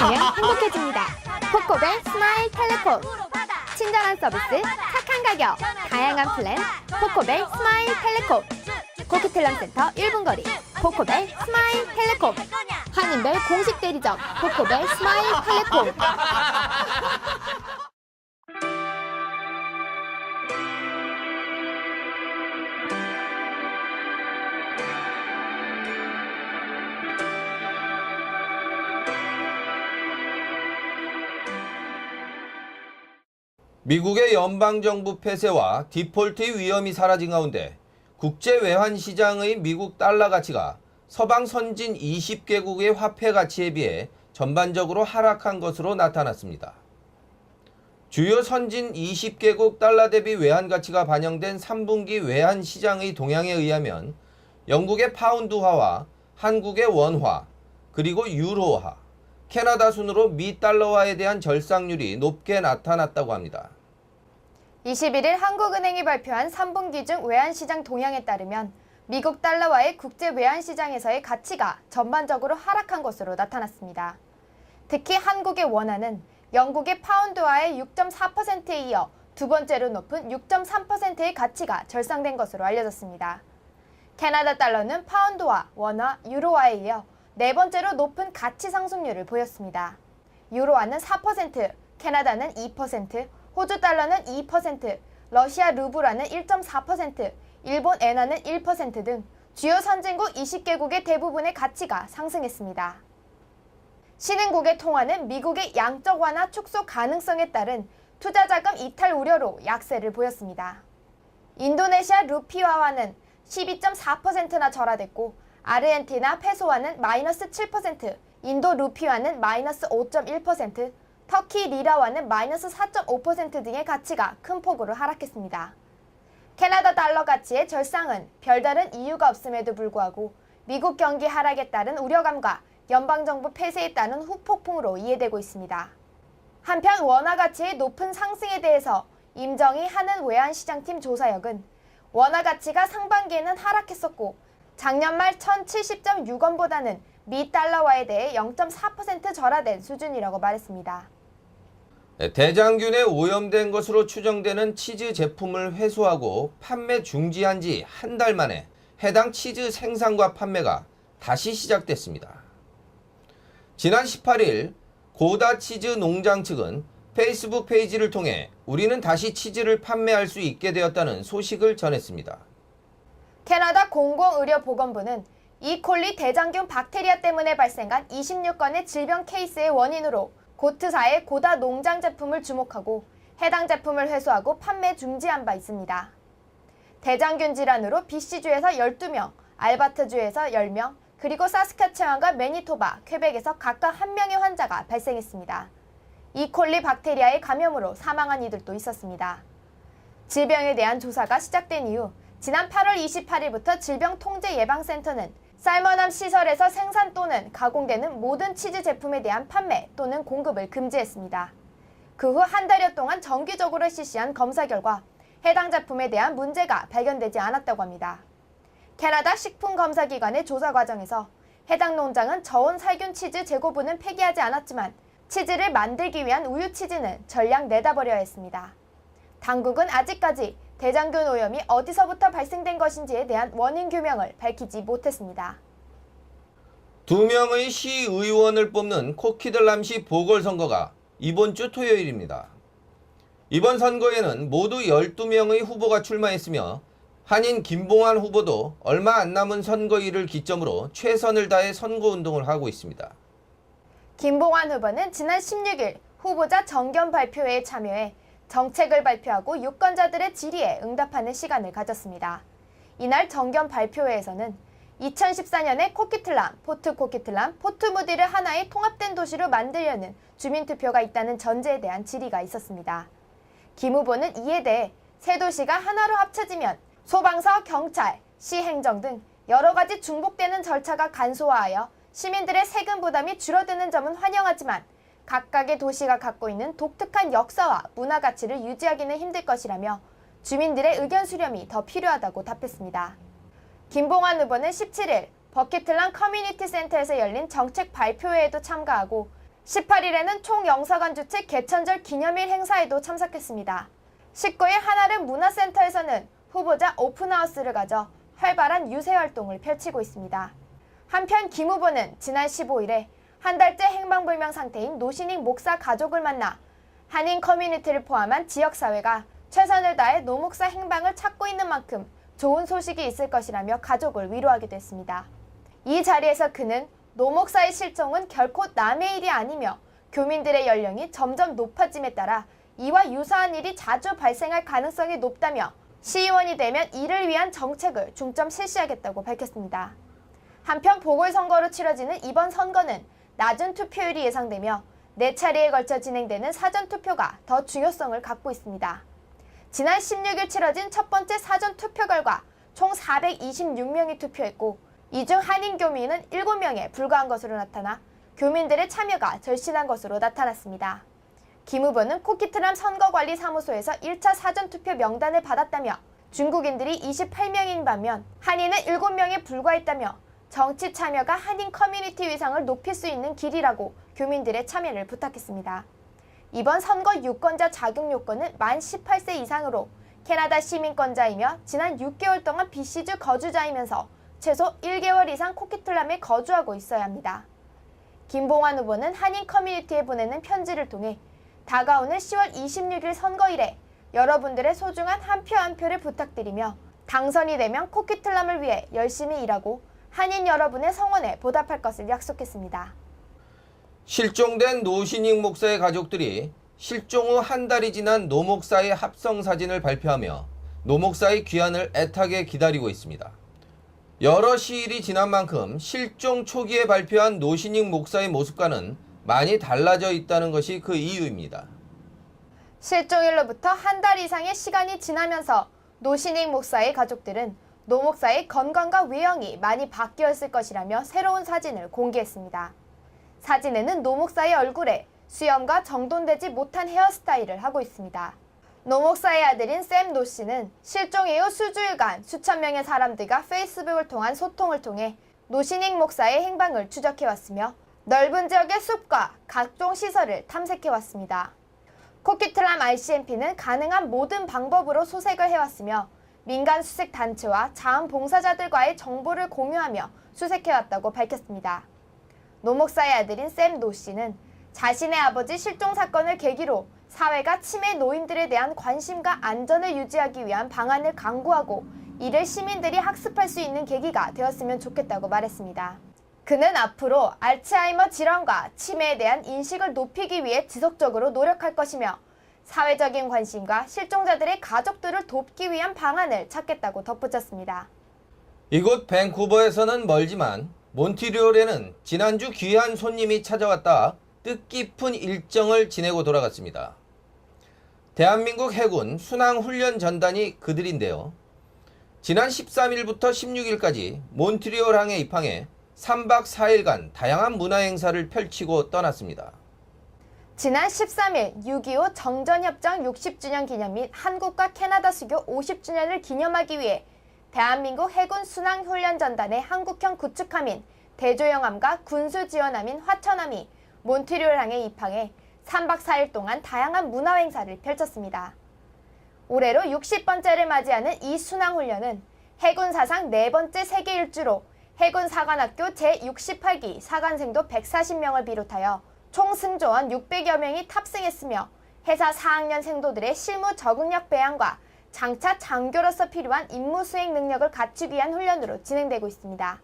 있으면 행복해집니다. 코코벨 스마일 텔레콤. 친절한 서비스, 착한 가격, 다양한 플랜. 코코벨 스마일 텔레콤. 코키텔람 센터 1분 거리. 코코벨 스마일 텔레콤. 한인벨 공식 대리점. 코코벨 스마일 텔레콤. 미국의 연방정부 폐쇄와 디폴트의 위험이 사라진 가운데 국제 외환 시장의 미국 달러 가치가 서방 선진 20개국의 화폐 가치에 비해 전반적으로 하락한 것으로 나타났습니다. 주요 선진 20개국 달러 대비 외환 가치가 반영된 3분기 외환 시장의 동향에 의하면 영국의 파운드화와 한국의 원화, 그리고 유로화, 캐나다 순으로 미 달러화에 대한 절상률이 높게 나타났다고 합니다. 21일 한국은행이 발표한 3분기 중 외환시장 동향에 따르면 미국 달러와의 국제 외환시장에서의 가치가 전반적으로 하락한 것으로 나타났습니다. 특히 한국의 원화는 영국의 파운드화의 6.4%에 이어 두 번째로 높은 6.3%의 가치가 절상된 것으로 알려졌습니다. 캐나다 달러는 파운드화, 원화, 유로화에 이어 네 번째로 높은 가치 상승률을 보였습니다. 유로화는 4%, 캐나다는 2%, 호주 달러는 2%, 러시아 루블화는 1.4%, 일본 엔화는 1% 등 주요 선진국 20개국의 대부분의 가치가 상승했습니다. 신흥국의 통화는 미국의 양적 완화 축소 가능성에 따른 투자자금 이탈 우려로 약세를 보였습니다. 인도네시아 루피화와는 12.4%나 절하됐고 아르헨티나 페소화는 마이너스 7%, 인도 루피화는 마이너스 5.1%, 터키 리라화는 마이너스 4.5% 등의 가치가 큰 폭으로 하락했습니다. 캐나다 달러 가치의 절상은 별다른 이유가 없음에도 불구하고 미국 경기 하락에 따른 우려감과 연방정부 폐쇄에 따른 후폭풍으로 이해되고 있습니다. 한편 원화 가치의 높은 상승에 대해서 임정희 한은 외환시장팀 조사역은 원화 가치가 상반기에는 하락했었고 작년 말 1070.6원보다는 미 달러화에 대해 0.4% 절하된 수준이라고 말했습니다. 대장균에 오염된 것으로 추정되는 치즈 제품을 회수하고 판매 중지한 지 한 달 만에 해당 치즈 생산과 판매가 다시 시작됐습니다. 지난 18일 고다 치즈 농장 측은 페이스북 페이지를 통해 우리는 다시 치즈를 판매할 수 있게 되었다는 소식을 전했습니다. 캐나다 공공의료보건부는 이콜리 대장균 박테리아 때문에 발생한 26건의 질병 케이스의 원인으로 고트사의 고다 농장 제품을 주목하고 해당 제품을 회수하고 판매 중지한 바 있습니다. 대장균 질환으로 BC주에서 12명, 알바트주에서 10명, 그리고 사스카체완과 매니토바, 퀘벡에서 각각 1명의 환자가 발생했습니다. 이콜리 박테리아의 감염으로 사망한 이들도 있었습니다. 질병에 대한 조사가 시작된 이후 지난 8월 28일부터 질병통제예방센터는 살머남 시설에서 생산 또는 가공되는 모든 치즈 제품에 대한 판매 또는 공급을 금지했습니다. 그 후 한 달여 동안 정기적으로 실시한 검사 결과 해당 제품에 대한 문제가 발견되지 않았다고 합니다. 캐나다 식품검사기관의 조사 과정에서 해당 농장은 저온 살균 치즈 재고분은 폐기하지 않았지만 치즈를 만들기 위한 우유 치즈는 전량 내다버려야 했습니다. 당국은 아직까지 대장균 오염이 어디서부터 발생된 것인지에 대한 원인 규명을 밝히지 못했습니다. 2명의 시의원을 뽑는 코키들람시 보궐선거가 이번 주 토요일입니다. 이번 선거에는 모두 12명의 후보가 출마했으며 한인 김봉환 후보도 얼마 안 남은 선거일을 기점으로 최선을 다해 선거운동을 하고 있습니다. 김봉환 후보는 지난 16일 후보자 정견 발표회에 참여해 정책을 발표하고 유권자들의 질의에 응답하는 시간을 가졌습니다. 이날 정견 발표회에서는 2014년에 코키틀람, 포트 코키틀람, 포트 무디를 하나의 통합된 도시로 만들려는 주민투표가 있다는 전제에 대한 질의가 있었습니다. 김 후보는 이에 대해 새 도시가 하나로 합쳐지면 소방서, 경찰, 시행정 등 여러 가지 중복되는 절차가 간소화하여 시민들의 세금 부담이 줄어드는 점은 환영하지만 각각의 도시가 갖고 있는 독특한 역사와 문화 가치를 유지하기는 힘들 것이라며 주민들의 의견 수렴이 더 필요하다고 답했습니다. 김봉환 후보는 17일 버키틀람 커뮤니티 센터에서 열린 정책 발표회에도 참가하고 18일에는 총영사관 주최 개천절 기념일 행사에도 참석했습니다. 19일 한아름 문화센터에서는 후보자 오픈하우스를 가져 활발한 유세 활동을 펼치고 있습니다. 한편 김 후보는 지난 15일에 한 달째 행방불명 상태인 노신익 목사 가족을 만나 한인 커뮤니티를 포함한 지역사회가 최선을 다해 노 목사 행방을 찾고 있는 만큼 좋은 소식이 있을 것이라며 가족을 위로하기도 했습니다. 이 자리에서 그는 노 목사의 실종은 결코 남의 일이 아니며 교민들의 연령이 점점 높아짐에 따라 이와 유사한 일이 자주 발생할 가능성이 높다며 시의원이 되면 이를 위한 정책을 중점 실시하겠다고 밝혔습니다. 한편 보궐선거로 치러지는 이번 선거는 낮은 투표율이 예상되며 4차례에 걸쳐 진행되는 사전투표가 더 중요성을 갖고 있습니다. 지난 16일 치러진 첫 번째 사전투표 결과 총 426명이 투표했고 이 중 한인 교민은 7명에 불과한 것으로 나타나 교민들의 참여가 절실한 것으로 나타났습니다. 김 후보는 코키트람 선거관리사무소에서 1차 사전투표 명단을 받았다며 중국인들이 28명인 반면 한인은 7명에 불과했다며 정치 참여가 한인 커뮤니티 위상을 높일 수 있는 길이라고 교민들의 참여를 부탁했습니다. 이번 선거 유권자 자격 요건은 만 18세 이상으로 캐나다 시민권자이며 지난 6개월 동안 BC주 거주자이면서 최소 1개월 이상 코키틀람에 거주하고 있어야 합니다. 김봉환 후보는 한인 커뮤니티에 보내는 편지를 통해 다가오는 10월 26일 선거일에 여러분들의 소중한 한 표 한 표를 부탁드리며 당선이 되면 코키틀람을 위해 열심히 일하고 한인 여러분의 성원에 보답할 것을 약속했습니다. 실종된 노신익 목사의 가족들이 실종 후 한 달이 지난 노 목사의 합성 사진을 발표하며 노 목사의 귀환을 애타게 기다리고 있습니다. 여러 시일이 지난 만큼 실종 초기에 발표한 노신익 목사의 모습과는 많이 달라져 있다는 것이 그 이유입니다. 실종일로부터 한 달 이상의 시간이 지나면서 노신익 목사의 가족들은 노 목사의 건강과 외형이 많이 바뀌었을 것이라며 새로운 사진을 공개했습니다. 사진에는 노 목사의 얼굴에 수염과 정돈되지 못한 헤어스타일을 하고 있습니다. 노 목사의 아들인 샘 노 씨는 실종 이후 수주일간 수천 명의 사람들과 페이스북을 통한 소통을 통해 노신익 목사의 행방을 추적해왔으며 넓은 지역의 숲과 각종 시설을 탐색해왔습니다. 코키틀람 RCMP는 가능한 모든 방법으로 수색을 해왔으며 민간 수색 단체와 자원봉사자들과의 정보를 공유하며 수색해왔다고 밝혔습니다. 노 목사의 아들인 샘 노 씨는 자신의 아버지 실종 사건을 계기로 사회가 치매 노인들에 대한 관심과 안전을 유지하기 위한 방안을 강구하고 이를 시민들이 학습할 수 있는 계기가 되었으면 좋겠다고 말했습니다. 그는 앞으로 알츠하이머 질환과 치매에 대한 인식을 높이기 위해 지속적으로 노력할 것이며 사회적인 관심과 실종자들의 가족들을 돕기 위한 방안을 찾겠다고 덧붙였습니다. 이곳 밴쿠버에서는 멀지만 몬트리올에는 지난주 귀한 손님이 찾아왔다 뜻깊은 일정을 지내고 돌아갔습니다. 대한민국 해군 순항훈련 전단이 그들인데요. 지난 13일부터 16일까지 몬트리올항에 입항해 3박 4일간 다양한 문화행사를 펼치고 떠났습니다. 지난 13일 6.25 정전협정 60주년 기념 및 한국과 캐나다 수교 50주년을 기념하기 위해 대한민국 해군 순항훈련전단의 한국형 구축함인 대조영함과 군수지원함인 화천함이 몬트리올항에 입항해 3박 4일 동안 다양한 문화행사를 펼쳤습니다. 올해로 60번째를 맞이하는 이 순항훈련은 해군 사상 4번째 세계 일주로 해군 사관학교 제68기 사관생도 140명을 비롯하여 총 승조원 600여 명이 탑승했으며 해사 4학년 생도들의 실무 적응력 배양과 장차 장교로서 필요한 임무 수행 능력을 갖추기 위한 훈련으로 진행되고 있습니다.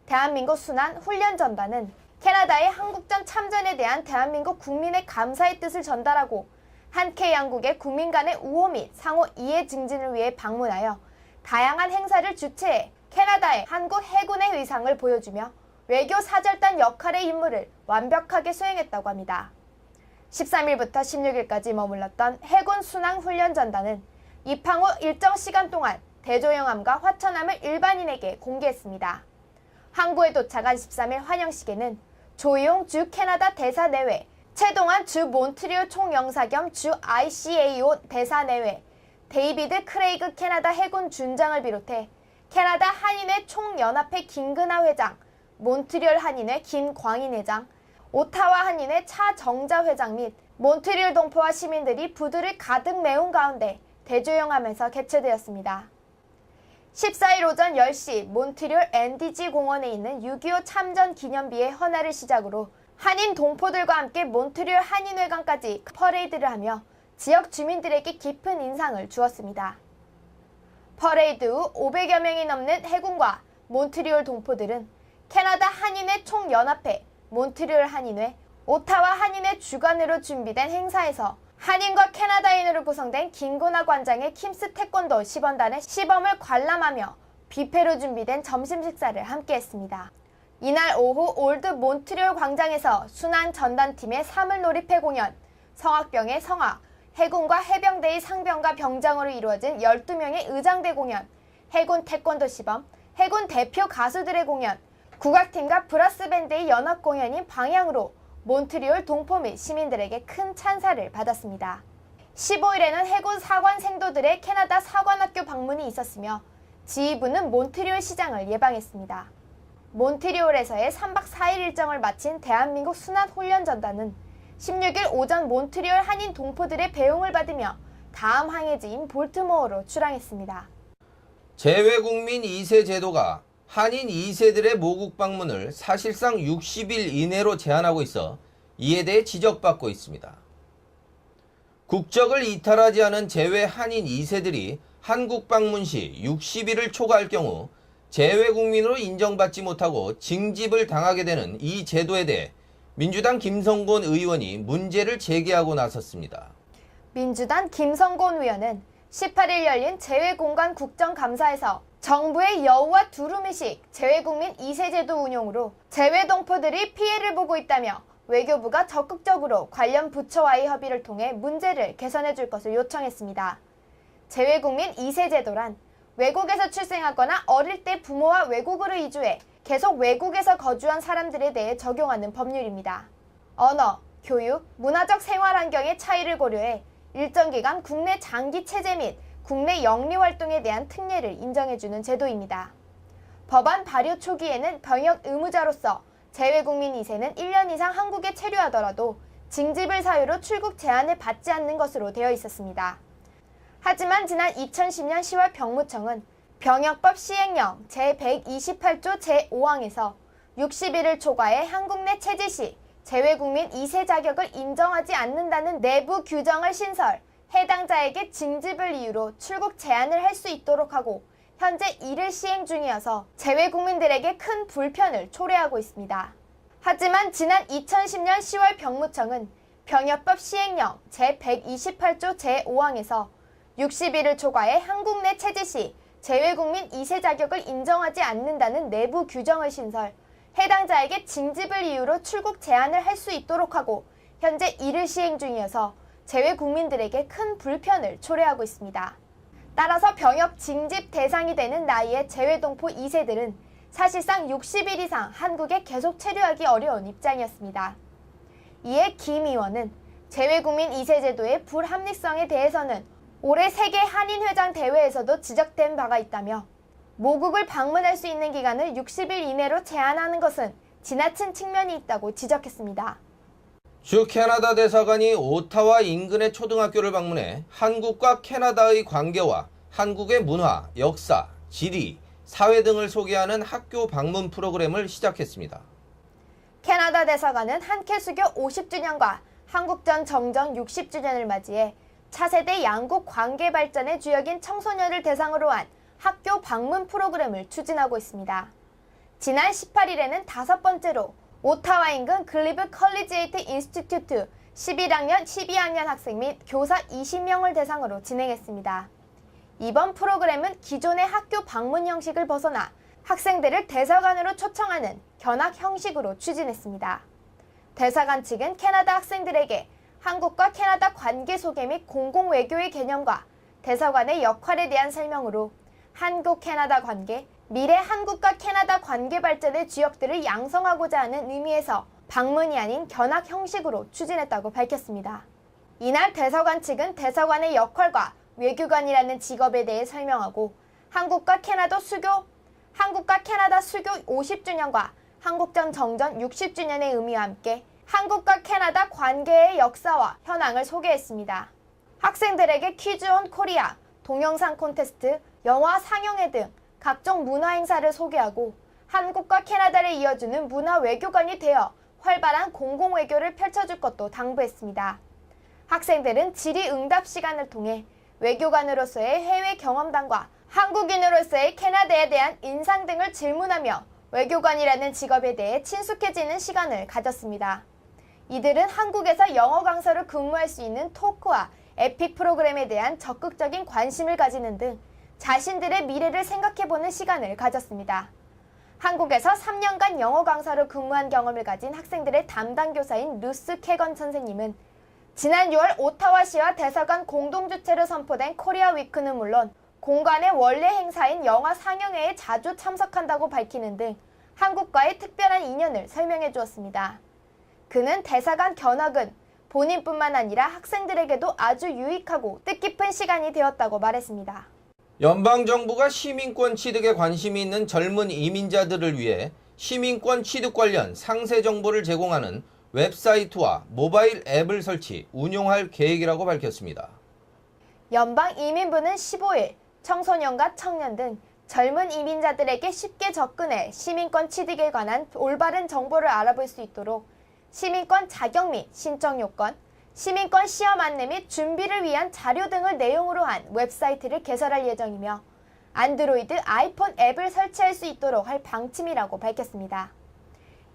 대한민국 순환 훈련 전단은 캐나다의 한국전 참전에 대한 대한민국 국민의 감사의 뜻을 전달하고 한케 양국의 국민 간의 우호 및 상호 이해 증진을 위해 방문하여 다양한 행사를 주최해 캐나다의 한국 해군의 의상을 보여주며 외교 사절단 역할의 임무를 완벽하게 수행했다고 합니다. 13일부터 16일까지 머물렀던 해군 순항 훈련 전단은 입항 후 일정 시간 동안 대조영함과 화천함을 일반인에게 공개했습니다. 항구에 도착한 13일 환영식에는 조이용 주 캐나다 대사 내외, 최동환 주 몬트리올 총영사 겸 주 ICAO 대사 내외, 데이비드 크레이그 캐나다 해군 준장을 비롯해 캐나다 한인회 총연합회 김근하 회장, 몬트리올 한인회 김광인 회장, 오타와 한인회 차정자 회장 및 몬트리올 동포와 시민들이 부두를 가득 메운 가운데 대조영하면서 개최되었습니다. 14일 오전 10시 몬트리올 NDG 공원에 있는 6.25 참전 기념비의 헌화를 시작으로 한인 동포들과 함께 몬트리올 한인회관까지 퍼레이드를 하며 지역 주민들에게 깊은 인상을 주었습니다. 퍼레이드 후 500여 명이 넘는 해군과 몬트리올 동포들은 캐나다 한인회 총연합회, 몬트리올 한인회, 오타와 한인회 주관으로 준비된 행사에서 한인과 캐나다인으로 구성된 김고나 관장의 킴스 태권도 시범단의 시범을 관람하며 뷔페로 준비된 점심 식사를 함께했습니다. 이날 오후 올드 몬트리올 광장에서 순환 전단팀의 사물놀이패 공연, 성악병의 성악, 해군과 해병대의 상병과 병장으로 이루어진 12명의 의장대 공연, 해군 태권도 시범, 해군 대표 가수들의 공연, 국악팀과 브라스밴드의 연합 공연인 방향으로 몬트리올 동포 및 시민들에게 큰 찬사를 받았습니다. 15일에는 해군 사관 생도들의 캐나다 사관학교 방문이 있었으며 지휘부는 몬트리올 시장을 예방했습니다. 몬트리올에서의 3박 4일 일정을 마친 대한민국 순환훈련전단은 16일 오전 몬트리올 한인 동포들의 배웅을 받으며 다음 항해지인 볼트모어로 출항했습니다. 재외국민 2세 제도가 한인 2세들의 모국 방문을 사실상 60일 이내로 제한하고 있어 이에 대해 지적받고 있습니다. 국적을 이탈하지 않은 재외 한인 2세들이 한국 방문 시 60일을 초과할 경우 재외국민으로 인정받지 못하고 징집을 당하게 되는 이 제도에 대해 민주당 김성곤 의원이 문제를 제기하고 나섰습니다. 민주당 김성곤 의원은 18일 열린 재외공간 국정감사에서 정부의 여우와 두루미식 재외국민 2세 제도 운용으로 재외동포들이 피해를 보고 있다며 외교부가 적극적으로 관련 부처와의 협의를 통해 문제를 개선해 줄 것을 요청했습니다. 재외국민 2세 제도란 외국에서 출생하거나 어릴 때 부모와 외국으로 이주해 계속 외국에서 거주한 사람들에 대해 적용하는 법률입니다. 언어, 교육, 문화적 생활 환경의 차이를 고려해 일정 기간 국내 장기 체제 및 국내 영리 활동에 대한 특례를 인정해주는 제도입니다. 법안 발효 초기에는 병역 의무자로서 재외국민 2세는 1년 이상 한국에 체류하더라도 징집을 사유로 출국 제한을 받지 않는 것으로 되어 있었습니다. 하지만 지난 2010년 10월 병무청은 병역법 시행령 제128조 제5항에서 60일을 초과해 한국 내 체제 시 재외국민 2세 자격을 인정하지 않는다는 내부 규정을 신설, 해당자에게 징집을 이유로 출국 제한을 할 수 있도록 하고 현재 이를 시행 중이어서 재외국민들에게 큰 불편을 초래하고 있습니다. 하지만 지난 2010년 10월 병무청은 병역법 시행령 제128조 제5항에서 60일을 초과해 한국 내 체제 시 재외국민 2세 자격을 인정하지 않는다는 내부 규정을 신설, 해당자에게 징집을 이유로 출국 제한을 할 수 있도록 하고 현재 이를 시행 중이어서 재외국민들에게 큰 불편을 초래하고 있습니다. 따라서 병역 징집 대상이 되는 나이의 재외동포 2세들은 사실상 60일 이상 한국에 계속 체류하기 어려운 입장이었습니다. 이에 김 의원은 재외국민 2세 제도의 불합리성에 대해서는 올해 세계 한인회장 대회에서도 지적된 바가 있다며 모국을 방문할 수 있는 기간을 60일 이내로 제한하는 것은 지나친 측면이 있다고 지적했습니다. 주 캐나다 대사관이 오타와 인근의 초등학교를 방문해 한국과 캐나다의 관계와 한국의 문화, 역사, 지리, 사회 등을 소개하는 학교 방문 프로그램을 시작했습니다. 캐나다 대사관은 한캐수교 50주년과 한국전 정전 60주년을 맞이해 차세대 양국 관계 발전의 주역인 청소년을 대상으로 한 학교 방문 프로그램을 추진하고 있습니다. 지난 18일에는 5번째로 오타와 인근 글리브 컬리지에이트 인스티튜트 11학년, 12학년 학생 및 교사 20명을 대상으로 진행했습니다. 이번 프로그램은 기존의 학교 방문 형식을 벗어나 학생들을 대사관으로 초청하는 견학 형식으로 추진했습니다. 대사관 측은 캐나다 학생들에게 한국과 캐나다 관계 소개 및 공공외교의 개념과 대사관의 역할에 대한 설명으로 한국-캐나다 관계, 미래 한국과 캐나다 관계 발전의 주역들을 양성하고자 하는 의미에서 방문이 아닌 견학 형식으로 추진했다고 밝혔습니다. 이날 대사관 측은 대사관의 역할과 외교관이라는 직업에 대해 설명하고 한국과 캐나다 수교 50주년과 한국전 정전 60주년의 의미와 함께 한국과 캐나다 관계의 역사와 현황을 소개했습니다. 학생들에게 퀴즈 온 코리아, 동영상 콘테스트, 영화 상영회 등 각종 문화 행사를 소개하고 한국과 캐나다를 이어주는 문화 외교관이 되어 활발한 공공외교를 펼쳐줄 것도 당부했습니다. 학생들은 질의응답 시간을 통해 외교관으로서의 해외 경험담과 한국인으로서의 캐나다에 대한 인상 등을 질문하며 외교관이라는 직업에 대해 친숙해지는 시간을 가졌습니다. 이들은 한국에서 영어 강사로 근무할 수 있는 토크와 에픽 프로그램에 대한 적극적인 관심을 가지는 등 자신들의 미래를 생각해보는 시간을 가졌습니다. 한국에서 3년간 영어 강사로 근무한 경험을 가진 학생들의 담당 교사인 루스 캐건 선생님은 지난 6월 오타와시와 대사관 공동주최로 선포된 코리아 위크는 물론 공관의 원래 행사인 영화 상영회에 자주 참석한다고 밝히는 등 한국과의 특별한 인연을 설명해 주었습니다. 그는 대사관 견학은 본인뿐만 아니라 학생들에게도 아주 유익하고 뜻깊은 시간이 되었다고 말했습니다. 연방정부가 시민권 취득에 관심이 있는 젊은 이민자들을 위해 시민권 취득 관련 상세 정보를 제공하는 웹사이트와 모바일 앱을 설치, 운용할 계획이라고 밝혔습니다. 연방이민부는 15일 청소년과 청년 등 젊은 이민자들에게 쉽게 접근해 시민권 취득에 관한 올바른 정보를 알아볼 수 있도록 시민권 자격 및 신청 요건, 시민권 시험 안내 및 준비를 위한 자료 등을 내용으로 한 웹사이트를 개설할 예정이며 안드로이드, 아이폰 앱을 설치할 수 있도록 할 방침이라고 밝혔습니다.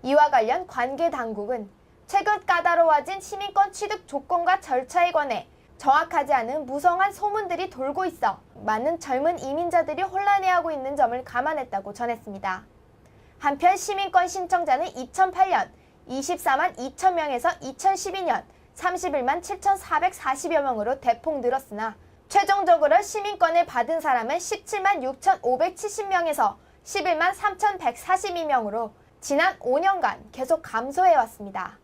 이와 관련 관계 당국은 최근 까다로워진 시민권 취득 조건과 절차에 관해 정확하지 않은 무성한 소문들이 돌고 있어 많은 젊은 이민자들이 혼란해하고 있는 점을 감안했다고 전했습니다. 한편 시민권 신청자는 2008년 24만 2천 명에서 2012년 31만 7,440여 명으로 대폭 늘었으나 최종적으로 시민권을 받은 사람은 17만 6,570명에서 11만 3,142명으로 지난 5년간 계속 감소해왔습니다.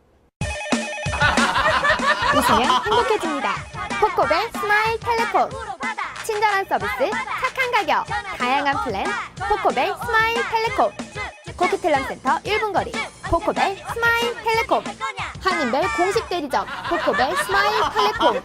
웃으면 행복해집니다. 코코벨 스마일 텔레폰. 친절한 서비스, 착한 가격, 다양한 플랜, 코코벨 스마일 텔레콤. 코크텔럼센터 1분 거리, 코코벨 스마일 텔레콤. 한인벨 공식 대리점, 코코벨 스마일 텔레콤.